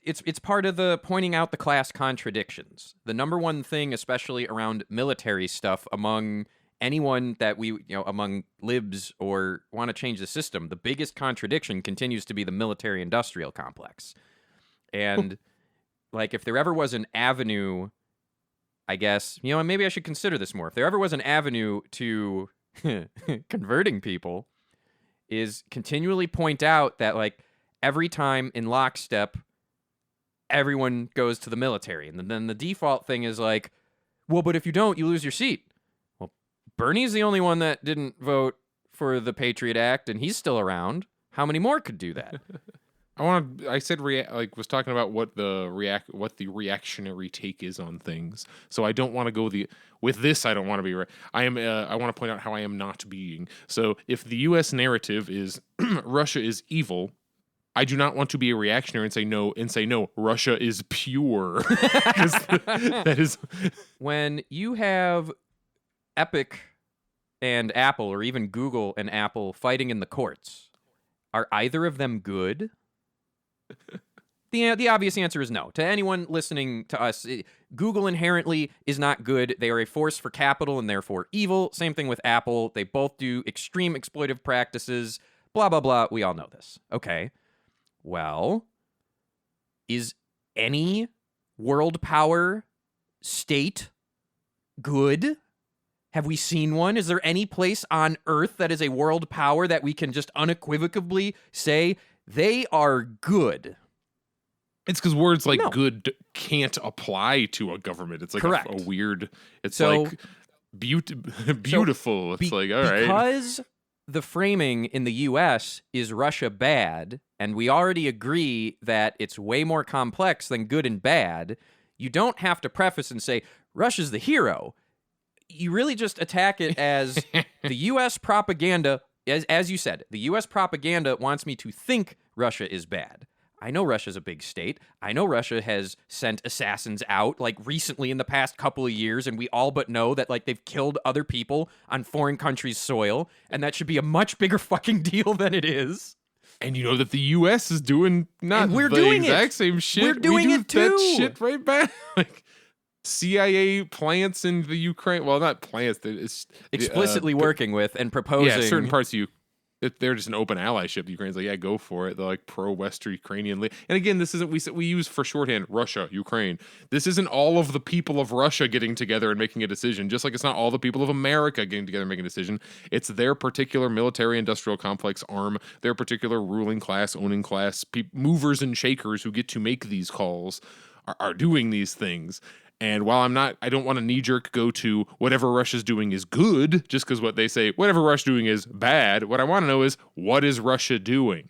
it's part of the pointing out the class contradictions. The number one thing, especially around military stuff, among anyone that among libs or want to change the system, the biggest contradiction continues to be the military-industrial complex. And like, if there ever was an avenue, I guess, maybe I should consider this more. If there ever was an avenue to converting people, is continually point out that, like, every time in lockstep, everyone goes to the military. And then the default thing is like, well, but if you don't, you lose your seat. Well, Bernie's the only one that didn't vote for the Patriot Act, and he's still around. How many more could do that? I said was talking about what the reactionary take is on things. So I don't want to go with this. I don't want to be. I want to point out how I am not being. So if the U.S. narrative is Russia is evil, I do not want to be a reactionary and say no. Russia is pure. 'Cause that is when you have Epic and Apple, or even Google and Apple, fighting in the courts. Are either of them good? The obvious answer is no. To anyone listening to us, Google inherently is not good. They are a force for capital and therefore evil. Same thing with Apple. They both do extreme exploitive practices. Blah, blah, blah. We all know this. Okay. Well, is any world power state good? Have we seen one? Is there any place on Earth that is a world power that we can just unequivocally say they are good? It's because words like No. good can't apply to a government. It's like Correct. a weird. It's So- like beautiful. It's like all right. Because the framing in the U.S. is Russia bad, and we already agree that it's way more complex than good and bad, you don't have to preface and say, Russia's the hero. You really just attack it as the U.S. propaganda, as you said, the U.S. propaganda wants me to think Russia is bad. I know Russia's a big state. I know Russia has sent assassins out, like, recently in the past couple of years, and we all but know that, like, they've killed other people on foreign countries' soil, and that should be a much bigger fucking deal than it is. And you know that the U.S. is doing not And we're the doing it. exact same shit. We're doing we do it too. That shit right back. Like CIA plants in the Ukraine. Well, not plants. It's Explicitly working with and proposing. Yeah, certain parts of they're just an open allyship. The Ukraine's like, yeah, go for it. They're like pro-Western Ukrainian. And again, this isn't we use for shorthand Russia, Ukraine. This isn't all of the people of Russia getting together and making a decision. Just like it's not all the people of America getting together and making a decision. It's their particular military-industrial complex arm, their particular ruling class, owning class, movers and shakers who get to make these calls are doing these things. And while I don't want to knee-jerk go to whatever Russia's doing is good, just because what they say, whatever Russia's doing is bad. What I want to know is, what is Russia doing?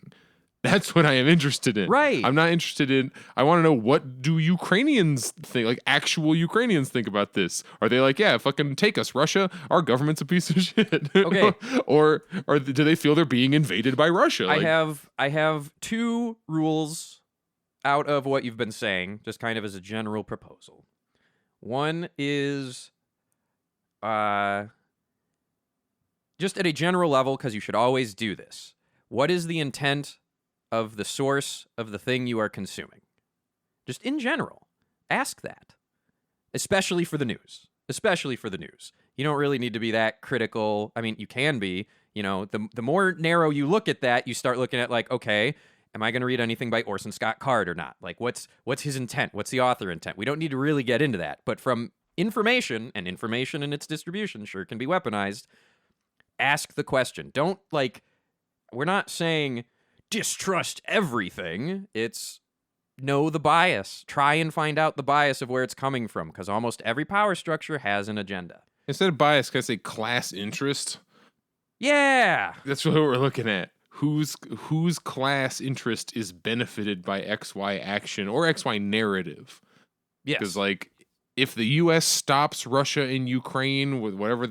That's what I am interested in. Right. I'm not interested in, I want to know, what do Ukrainians think, like actual Ukrainians think about this? Are they like, yeah, fucking take us, Russia, our government's a piece of shit? Okay. or do they feel they're being invaded by Russia? Like, I have two rules out of what you've been saying, just kind of as a general proposal. One is just at a general level, because you should always do this. What is the intent of the source of the thing you are consuming? Just in general, ask that. Especially for the news. Especially for the news. You don't really need to be that critical. I mean, you can be. You know, the more narrow you look at that, you start looking at, like, okay, am I going to read anything by Orson Scott Card or not? Like, what's his intent? What's the author intent? We don't need to really get into that. But from information, and information and its distribution sure can be weaponized, ask the question. Don't, like, we're not saying distrust everything. It's know the bias. Try and find out the bias of where it's coming from, because almost every power structure has an agenda. instead of bias, can I say class interest? Yeah. That's what we're looking at. Whose class interest is benefited by XY action or XY narrative? Yes. Because, like, if the U.S. stops Russia and Ukraine with whatever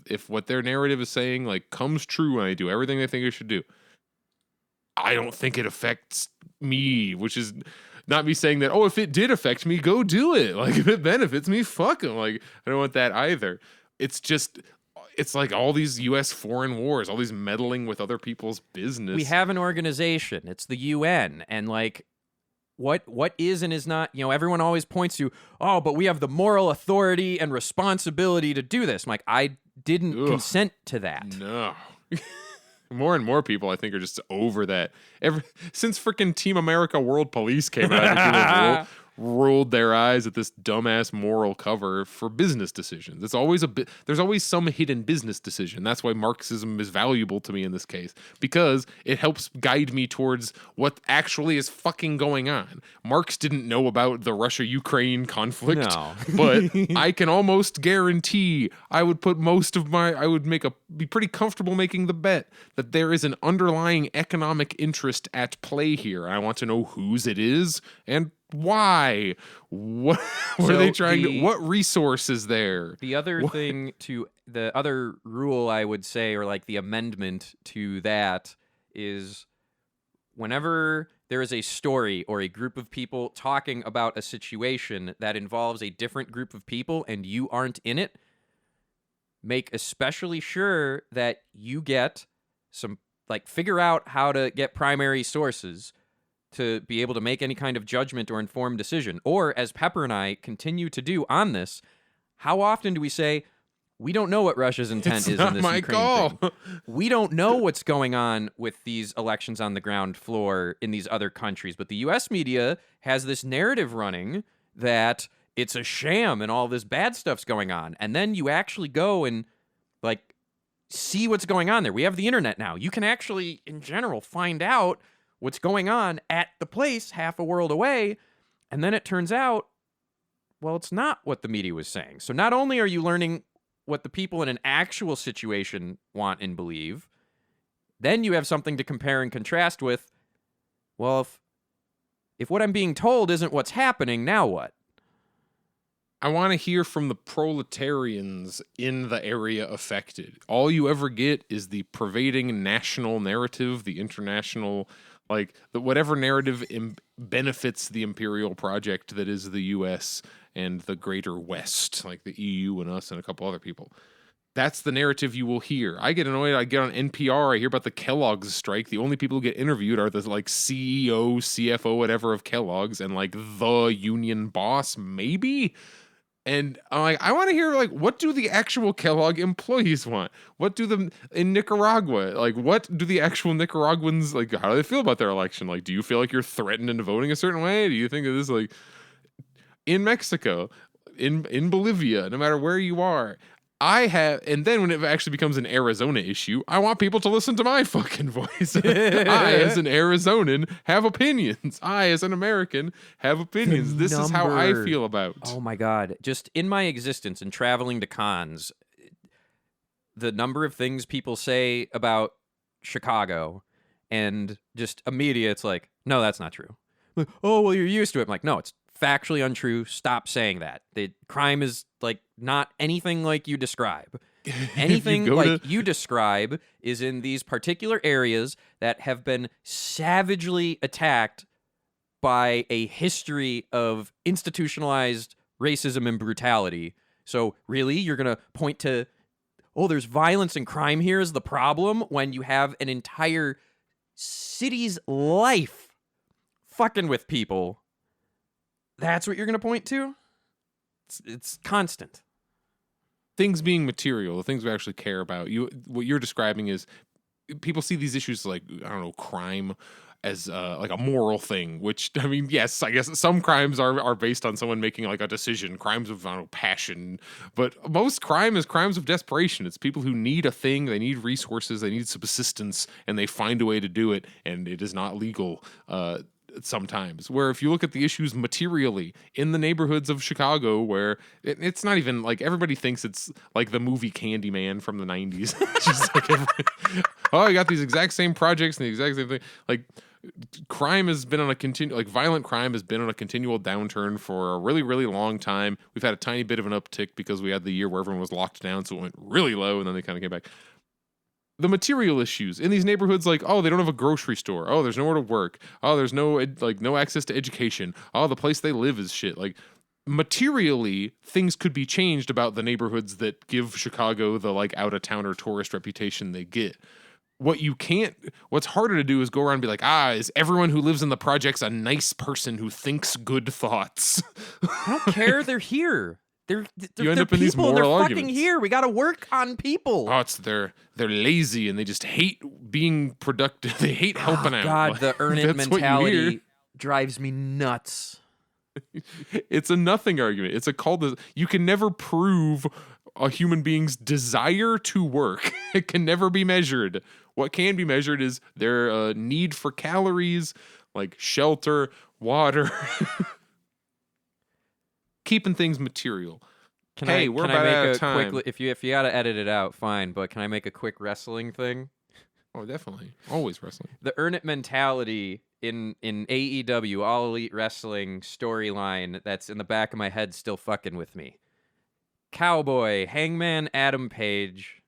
if what their narrative is saying, like, comes true and they do everything they think it should do, I don't think it affects me, which is not me saying that, oh, if it did affect me, go do it. Like, if it benefits me, fuck them. Like, I don't want that either. It's just, it's like all these U.S. foreign wars, all these meddling with other people's business. We have an organization. It's the UN. And, like, what is and is not, everyone always points to, oh, but we have the moral authority and responsibility to do this. I'm like, I didn't consent to that. No. More and more people, I think, are just over that. Since freaking Team America World Police came out, rolled their eyes at this dumbass moral cover for business decisions. It's always there's always some hidden business decision. That's why Marxism is valuable to me in this case, because it helps guide me towards what actually is fucking going on. Marx didn't know about the Russia-Ukraine conflict, No. but I can almost guarantee I would be pretty comfortable making the bet that there is an underlying economic interest at play here. I want to know whose it is and why. What are they trying to? What resource is there? The other the other rule I would say, or like the amendment to that, is whenever there is a story or a group of people talking about a situation that involves a different group of people and you aren't in it, make especially sure that you get some, like, figure out how to get primary sources to be able to make any kind of judgment or informed decision. Or, as Pepper and I continue to do on this, how often do we say, we don't know what Russia's intent is in this Ukraine thing. We don't know what's going on with these elections on the ground floor in these other countries. But the U.S. media has this narrative running that it's a sham and all this bad stuff's going on. And then you actually go and, like, see what's going on there. We have the internet now. You can actually, in general, find out what's going on at the place half a world away. And then it turns out, well, it's not what the media was saying. So not only are you learning what the people in an actual situation want and believe, then you have something to compare and contrast with. Well, if what I'm being told isn't what's happening, now what? I want to hear from the proletarians in the area affected. All you ever get is the pervading national narrative, the international, like, whatever narrative benefits the imperial project that is the U.S. and the greater West, like the EU and us and a couple other people. That's the narrative you will hear. I get annoyed. I get on NPR. I hear about the Kellogg's strike. The only people who get interviewed are the, like, CEO, CFO, whatever of Kellogg's, and, like, the union boss, maybe. And I'm like, I want to hear, like, what do the actual Kellogg employees want? What do them in Nicaragua? Like, what do the actual Nicaraguans, like, how do they feel about their election? Like, do you feel like you're threatened into voting a certain way? Do you think of this, like, in Mexico, in Bolivia, no matter where you are? And then when it actually becomes an Arizona issue, I want people to listen to my fucking voice. I, as an Arizonan, have opinions. I, as an American, have opinions. This is how I feel about. Oh my God. Just in my existence and traveling to cons, the number of things people say about Chicago, and just immediate, it's like, no, that's not true. Like, oh, well, you're used to it. I'm like, no, it's factually untrue. Stop saying that. The crime is, like, not anything like you describe. Anything you describe is in these particular areas that have been savagely attacked by a history of institutionalized racism and brutality. So really, you're going to point to, oh, there's violence and crime here is the problem, when you have an entire city's life fucking with people. That's what you're going to point to? It's constant. Things being material, the things we actually care about. What you're describing is people see these issues like, I don't know, crime as like a moral thing, which, I mean, yes, I guess some crimes are based on someone making, like, a decision, crimes of, I don't know, passion, but most crime is crimes of desperation. It's people who need a thing, they need resources, they need subsistence, and they find a way to do it, and it is not legal. Sometimes, where if you look at the issues materially in the neighborhoods of Chicago, where it's not even like, everybody thinks it's like the movie Candyman from the 90s. Just like, oh, I got these exact same projects and the exact same thing. Like, crime has been on a violent crime has been on a continual downturn for a really, really long time. We've had a tiny bit of an uptick because we had the year where everyone was locked down, so it went really low, and then they kind of came back. The material issues in these neighborhoods, like, oh, they don't have a grocery store. Oh, there's nowhere to work. Oh, there's no access to education. Oh, the place they live is shit. Like, materially, things could be changed about the neighborhoods that give Chicago the, like, out-of-towner tourist reputation they get. What's harder to do is go around and be like, is everyone who lives in the projects a nice person who thinks good thoughts? I don't care. They're here. They're you end up in these moral they're arguments. fucking here. We got to work on people. Oh, they're lazy and they just hate being productive. They hate helping out. God, the earn it mentality drives me nuts. It's a nothing argument. It's a call to, you can never prove a human being's desire to work. It can never be measured. What can be measured is their need for calories, like shelter, water, keeping things material. We're can I about make out a of time. quick if you gotta edit it out, fine, but can I make a quick wrestling thing? Oh, definitely. Always wrestling. The earn it mentality in AEW, All Elite Wrestling storyline that's in the back of my head still fucking with me. Cowboy, Hangman Adam Page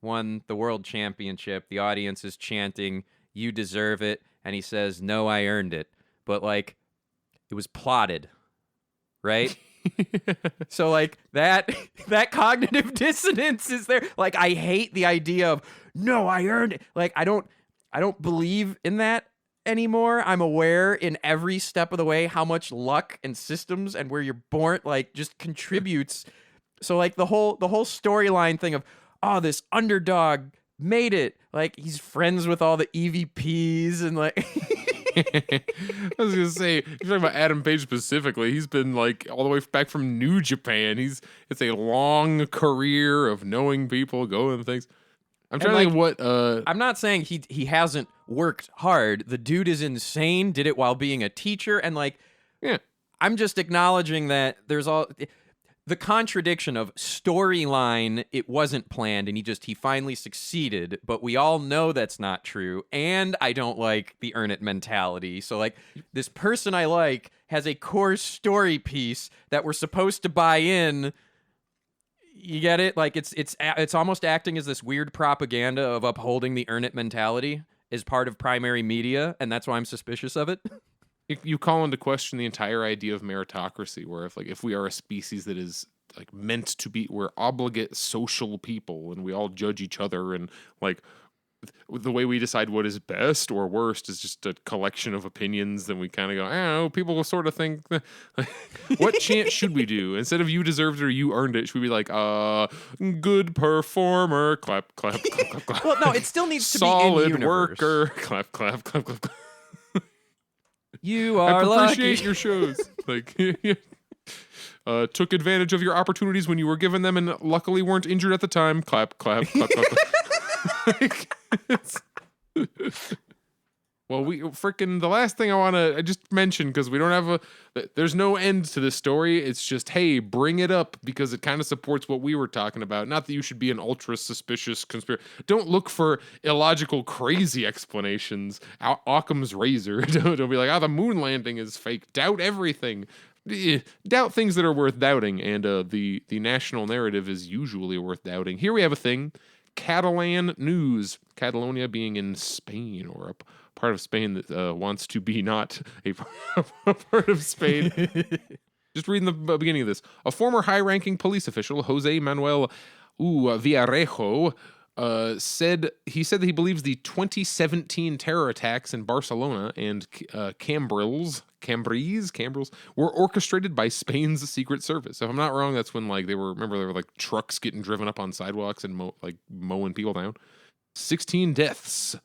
won the world championship. The audience is chanting, "You deserve it." And he says, "No, I earned it." But like it was plotted, right? So like that cognitive dissonance is there. Like I hate the idea of, "No, I earned it." Like I don't believe in that anymore. I'm aware in every step of the way how much luck and systems and where you're born like just contributes. So like the whole storyline thing of, oh, this underdog made it. Like he's friends with all the EVPs and like I was gonna say, you're talking about Adam Page specifically. He's been like all the way back from New Japan. It's a long career of knowing people, going things. I'm trying to think what. I'm not saying he hasn't worked hard. The dude is insane. Did it while being a teacher, and like, Yeah, I'm just acknowledging that there's all the contradiction of storyline. It wasn't planned, and he finally succeeded. But we all know that's not true, and I don't like the earn it mentality. So like, this person I like has a core story piece that we're supposed to buy in. You get it? Like it's almost acting as this weird propaganda of upholding the earn it mentality as part of primary media, and that's why I'm suspicious of it. you call into question the entire idea of meritocracy, where if we are a species that is like meant to be, we're obligate social people, and we all judge each other, and like the way we decide what is best or worst is just a collection of opinions. Then we kind of go, I don't know, people will sort of think, what chant should we do? Instead of you deserved it or you earned it, should we be like, good performer, clap, clap, clap, clap, clap. Well, no, it still needs to be in solid universe. worker, clap, clap, clap, clap, clap. You I are appreciate lucky. your shows. Like, took advantage of your opportunities when you were given them and luckily weren't injured at the time. Clap, clap, clap, clap, clap. Well, the last thing I just mention, because we don't have there's no end to this story. It's just, hey, bring it up because it kind of supports what we were talking about. Not that you should be an ultra suspicious conspiracy. Don't look for illogical, crazy explanations. Occam's razor. Don't be like, the moon landing is fake. Doubt everything. Doubt things that are worth doubting. And the national narrative is usually worth doubting. Here we have a thing. Catalan news. Catalonia being in Spain, or a part of Spain that wants to be not a part of Spain. Just reading the beginning of this. A former high-ranking police official, Jose Manuel Villarejo, said that he believes the 2017 terror attacks in Barcelona and Cambrils were orchestrated by Spain's Secret Service. If I'm not wrong, that's when there were like trucks getting driven up on sidewalks and mowing people down. 16 deaths.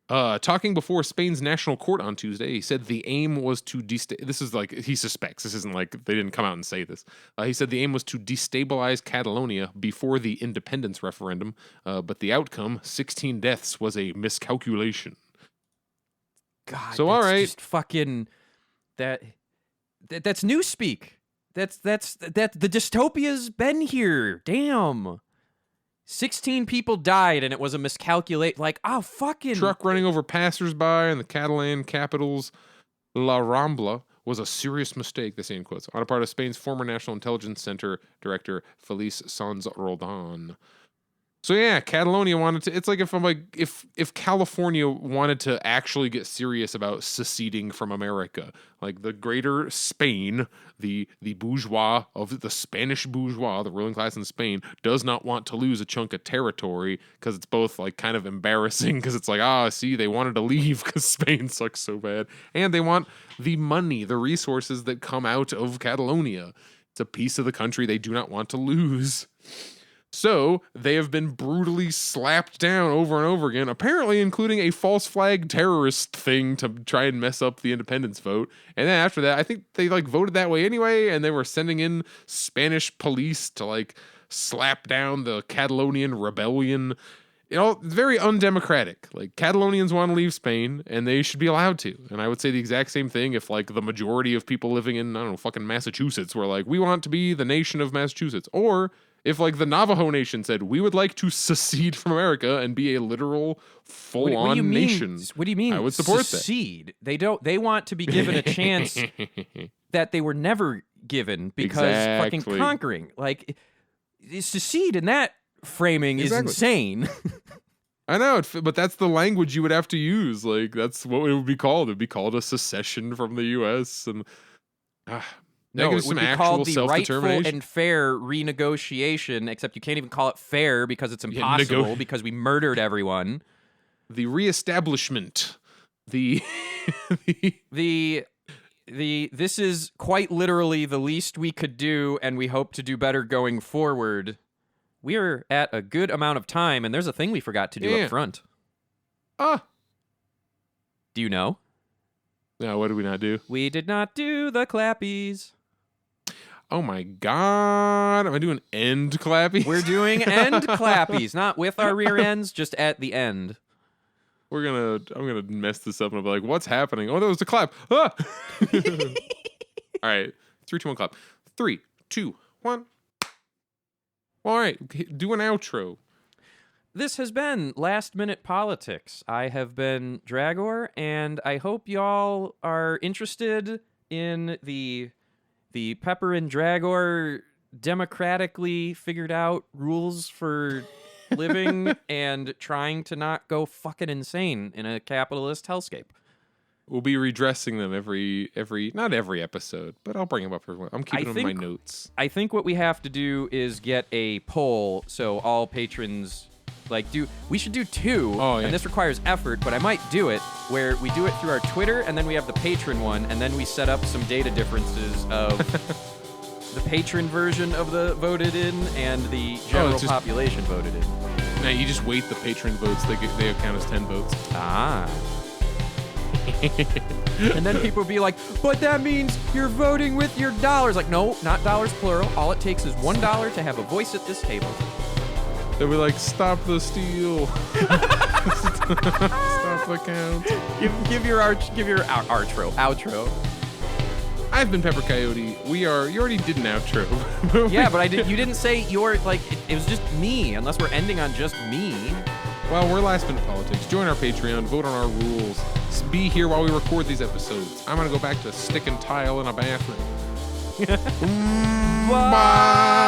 Talking before Spain's national court on Tuesday, he said the aim was to this is like he suspects. This isn't like they didn't come out and say this. He said the aim was to destabilize Catalonia before the independence referendum, but the outcome, 16 deaths, was a miscalculation. God, so all right, just fucking that's newspeak. That's the dystopia's been here. Damn. 16 people died and it was a miscalculate. Like, oh, fucking. Truck running over passersby in the Catalan capital's La Rambla was a serious mistake, they say in quotes, on a part of Spain's former National Intelligence Center director, Felice Sanz Roldan. So yeah, Catalonia wanted to. It's like if California wanted to actually get serious about seceding from America, like the greater Spain, the bourgeois of the Spanish bourgeois, the ruling class in Spain, does not want to lose a chunk of territory because it's both like kind of embarrassing because it's like, see, they wanted to leave because Spain sucks so bad, and they want the money, the resources that come out of Catalonia. It's a piece of the country they do not want to lose. So they have been brutally slapped down over and over again, apparently including a false flag terrorist thing to try and mess up the independence vote. And then after that, I think they like voted that way anyway, and they were sending in Spanish police to like slap down the Catalonian rebellion. It's very undemocratic. Like, Catalonians want to leave Spain, and they should be allowed to. And I would say the exact same thing if, like, the majority of people living in, I don't know, fucking Massachusetts were like, we want to be the nation of Massachusetts. Or if, like, the Navajo Nation said, we would like to secede from America and be a literal, full-on nation. What do you mean? I would support secede? That. They want to be given a chance that they were never given because fucking conquering. Like, secede in that framing is insane. I know, but that's the language you would have to use. Like, that's what it would be called. It would be called a secession from the U.S. And no, it would be called the rightful and fair renegotiation, except you can't even call it fair because it's impossible because we murdered everyone. The reestablishment. This is quite literally the least we could do, and we hope to do better going forward. We're at a good amount of time, and there's a thing we forgot to do up front. Do you know? No, what did we not do? We did not do the clappies. Oh my God. Am I doing end clappies? We're doing end clappies, not with our rear ends, just at the end. I'm gonna mess this up and I'll be like, what's happening? Oh, that was the clap. Ah! All right. 3, 2, 1, clap. 3, 2, 1. All right, do an outro. This has been Last Minute Politics. I have been Draggor, and I hope y'all are interested in the Pepper and Draggor democratically figured out rules for living and trying to not go fucking insane in a capitalist hellscape. We'll be redressing them every not every episode, but I'll bring them up every one. I'm keeping them in my notes. I think what we have to do is get a poll so all patrons we should do 2, and this requires effort, but I might do it where we do it through our Twitter and then we have the patron one, and then we set up some data differences of the patron version of the voted in and the general population voted in. Now you just weight the patron votes; they count as 10 votes. And then people be like, but that means you're voting with your dollars. Like, no, not dollars plural. All it takes is $1 to have a voice at this table. They'll be like, stop the steal. Stop the count. Give your outro. I've been Pepper Coyote. You already did an outro. Yeah, but you didn't say it was just me, unless we're ending on just me. Well, we're Last Minute Politics. Join our Patreon, vote on our rules, be here while we record these episodes. I'm going to go back to stick and tile in a bathroom. Bye.